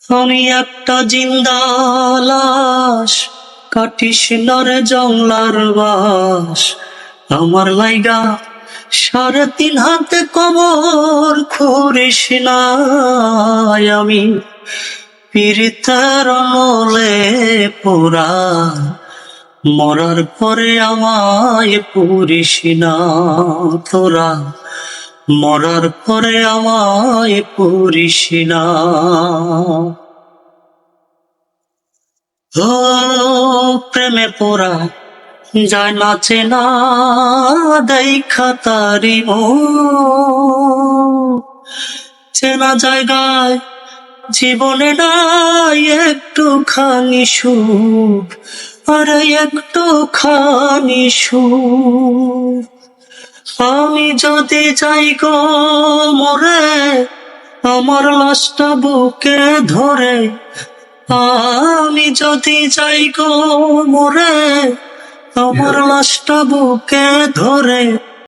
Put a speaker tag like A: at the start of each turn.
A: আমি একটা জিন্দা লাশ, কাটিস না রে জংলার বাস। আমার লাইগা 3.5 হাতে কবর খুঁড়িস না। আমি পীড়িতের মলে পোড়া, মরার পরে আমায় পুরিস না তোরা। মরার পরে আমায় পুরিস না। ও প্রেমে পোড়া যায় না চেনা, দেখা তারি চেনা জায়গায় জীবনে নাই একটুখানি সুখ, আরে একটুখানি সুখ। আমি যদি যাই গো মরে, আমার লাশটা বুকে ধরে। আমি যদি যাই গো মরে, আমার লাশটা বুকে ধরে।